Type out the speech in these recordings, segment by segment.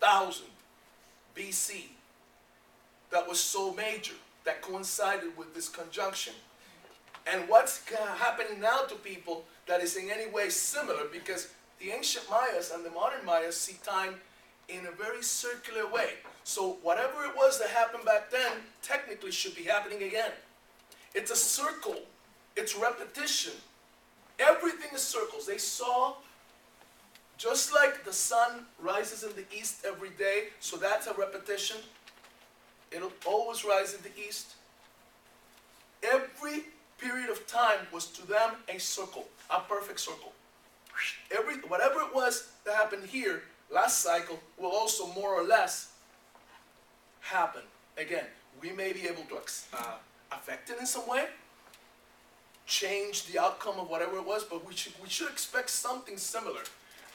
24,000 BC that was so major, that coincided with this conjunction. And what's happening now to people that is in any way similar, because the ancient Mayas and the modern Mayas see time in a very circular way. So whatever it was that happened back then, technically should be happening again. It's a circle. It's repetition. Everything is circles. They saw, just like the sun rises in the east every day, so that's a repetition. It'll always rise in the east. Every period of time was to them a circle, a perfect circle. Whatever it was that happened here, last cycle, will also more or less happen again. We may be able to affect it in some way, change the outcome of whatever it was, but we should expect something similar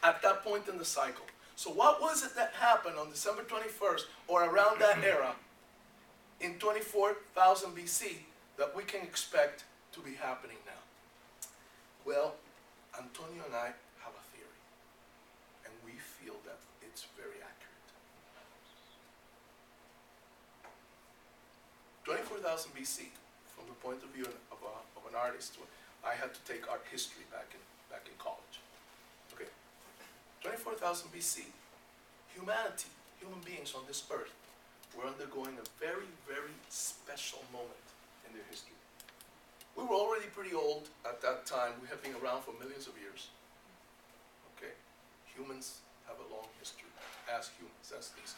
at that point in the cycle. So what was it that happened on December 21st or around that era in 24,000 BC that we can expect to be happening now? Well, Antonio and I have a theory, and we feel that it's very accurate. 24,000 BC, from the point of view of an artist, I had to take art history back in college. Okay, 24,000 BC, humanity, human beings on this earth, were undergoing a very, very special moment in their history. We were already pretty old at that time. We had been around for millions of years. Okay, humans have a long history as humans, as these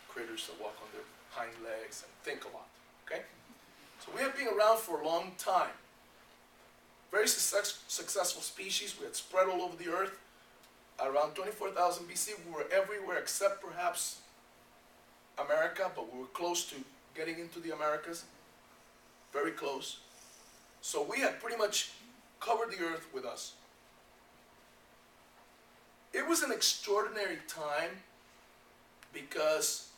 critters that walk on their hind legs and think a lot. Okay, so we have been around for a long time. Very successful species. We had spread all over the earth. Around 24,000 BC, we were everywhere except perhaps America, but we were close to getting into the Americas. Very close. So we had pretty much covered the earth with us. It was an extraordinary time because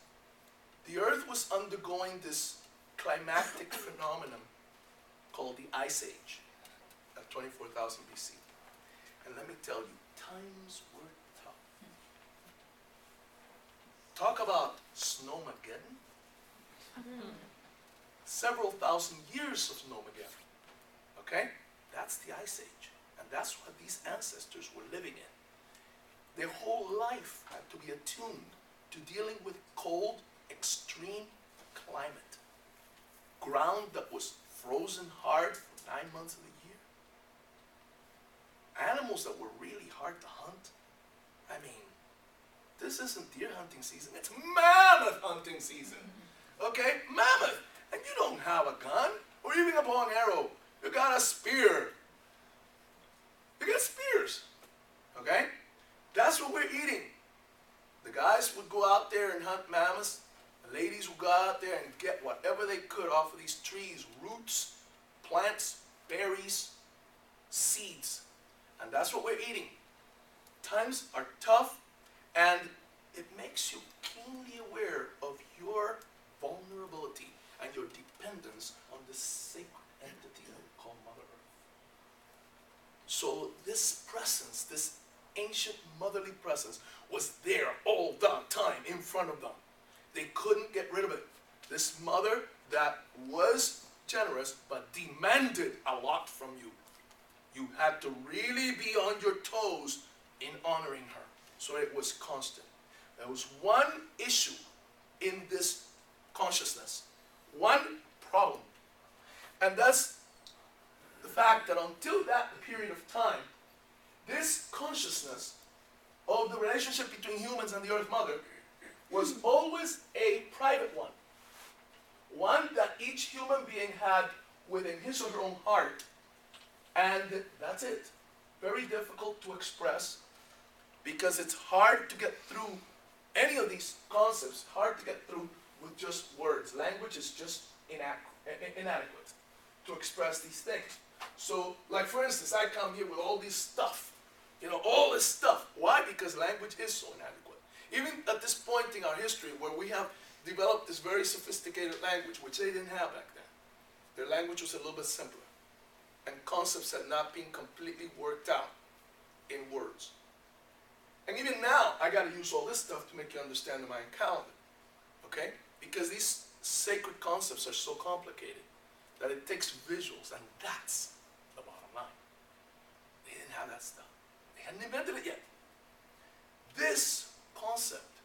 the earth was undergoing this climactic phenomenon called the Ice Age at 24,000 BC. And let me tell you, times were tough. Talk about Snowmageddon. Several thousand years of Snowmageddon. Okay? That's the Ice Age. And that's what these ancestors were living in. Their whole life had to be attuned to dealing with cold, extreme climate. Ground that was frozen hard for 9 months of the year. Animals that were really hard to hunt. I mean, this isn't deer hunting season, it's mammoth hunting season. Okay? Mammoth. And you don't have a gun or even a bow and arrow. You got a spear. You got spears. Okay? That's what we're eating. The guys would go out there and hunt mammoths. The ladies would go out there and get whatever they could off of these trees, roots, plants, berries, seeds. And that's what we're eating. Times are tough, and it makes you keenly aware of your vulnerability and your dependence on the sacred entity called Mother Earth. So this presence, this ancient motherly presence, was there all the time in front of them. They couldn't get rid of it. This mother that was generous but demanded a lot from you. You had to really be on your toes in honoring her. So it was constant. There was one issue in this consciousness, one problem, and that's the fact that until that period of time, this consciousness of the relationship between humans and the Earth Mother was always a private one. One that each human being had within his or her own heart, and that's it. Very difficult to express because it's hard to get through any of these concepts, hard to get through with just words. Language is just inadequate to express these things. So, like for instance, I come here with all this stuff, all this stuff. Why? Because language is so inadequate. Even at this point in our history where we have developed this very sophisticated language, which they didn't have back then. Their language was a little bit simpler. And concepts had not been completely worked out in words. And even now, I got to use all this stuff to make you understand the Mayan calendar. Okay? Because these sacred concepts are so complicated that it takes visuals, and that's the bottom line. They didn't have that stuff. They hadn't invented it yet. This concept,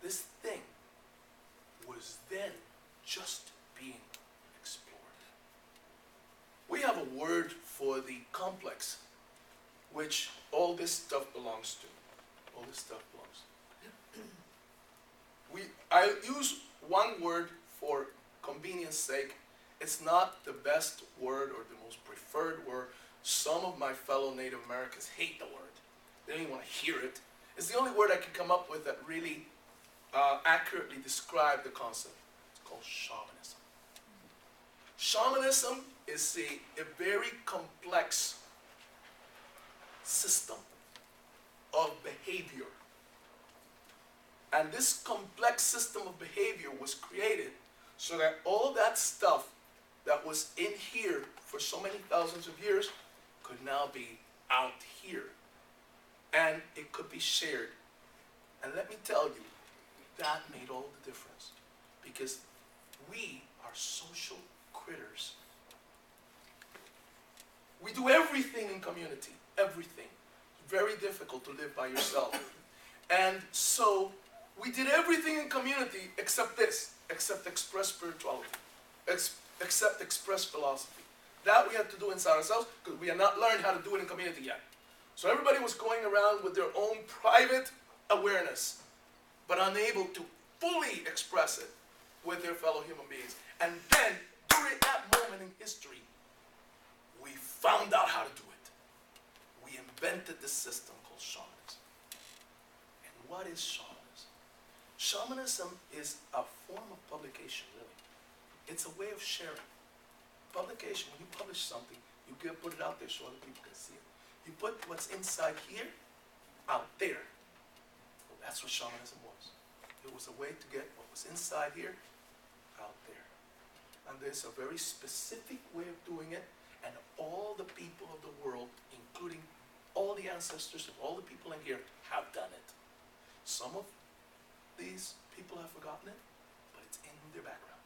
this thing, was then just being explored. We have a word for the complex, which all this stuff belongs to. All this stuff belongs to. I use one word for convenience sake. It's not the best word or the most preferred word. Some of my fellow Native Americans hate the word. They don't even want to hear it. It's the only word I can come up with that really accurately describes the concept. It's called shamanism. Shamanism is a very complex system of behavior. And this complex system of behavior was created so that all that stuff that was in here for so many thousands of years could now be out here. And it could be shared. And let me tell you, that made all the difference. Because we are social critters. We do everything in community. Everything. It's very difficult to live by yourself. And so we did everything in community except this. Except express spirituality. Except express philosophy. That we had to do inside ourselves because we had not learned how to do it in community yet. So everybody was going around with their own private awareness, but unable to fully express it with their fellow human beings. And then, during that moment in history, we found out how to do it. We invented this system called shamanism. And what is shamanism? Shamanism is a form of publication, really. It's a way of sharing. Publication, when you publish something, you put it out there so other people can see it. You put what's inside here out there. Well, that's what shamanism was. It was a way to get what was inside here out there. And there's a very specific way of doing it, and all the people of the world, including all the ancestors of all the people in here, have done it. Some of these people have forgotten it, but it's in their background.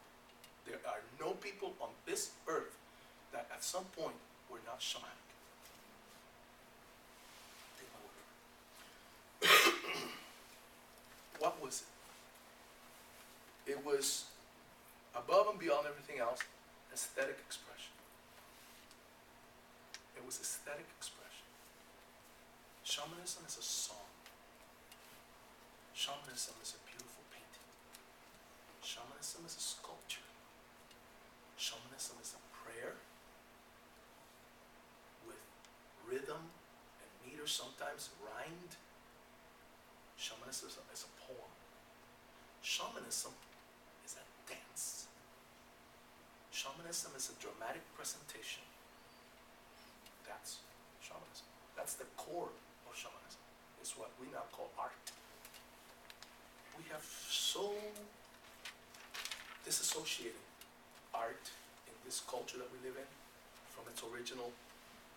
There are no people on this earth that at some point were not shamanic. What was it? It was, above and beyond everything else, aesthetic expression. It was aesthetic expression. Shamanism is a song. Shamanism is a beautiful painting. Shamanism is a sculpture. Shamanism is a prayer with rhythm and meter, sometimes rhymed. Shamanism is a poem. Shamanism is a dance. Shamanism is a dramatic presentation. That's shamanism. That's the core of shamanism. It's what we now call art. We have so disassociated art in this culture that we live in from its original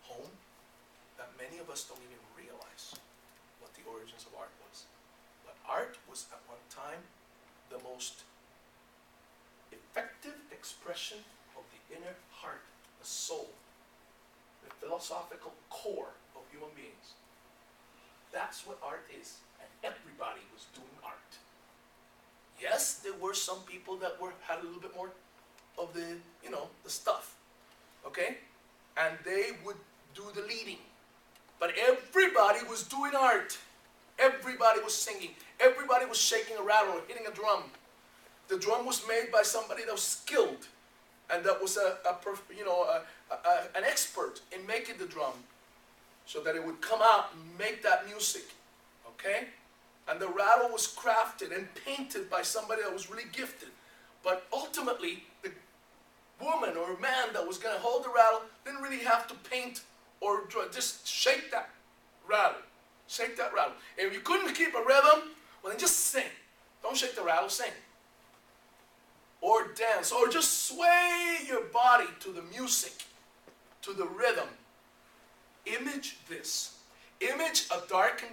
home that many of us don't even realize what the origins of art was. But art was at one time the most effective expression of the inner heart, the soul, the philosophical core of human beings. That's what art is, and everybody was doing art. Yes, there were some people that had a little bit more of the, the stuff, okay? And they would do the leading. But everybody was doing art. Everybody was singing. Everybody was shaking a rattle or hitting a drum. The drum was made by somebody that was skilled and that was an expert in making the drum so that it would come out and make that music, okay? And the rattle was crafted and painted by somebody that was really gifted. But ultimately, the woman or man that was going to hold the rattle didn't really have to paint or just shake that rattle. Shake that rattle. If you couldn't keep a rhythm, well then just sing. Don't shake the rattle, sing. Or dance, or just sway your body to the music, to the rhythm. Image this. Image a darkened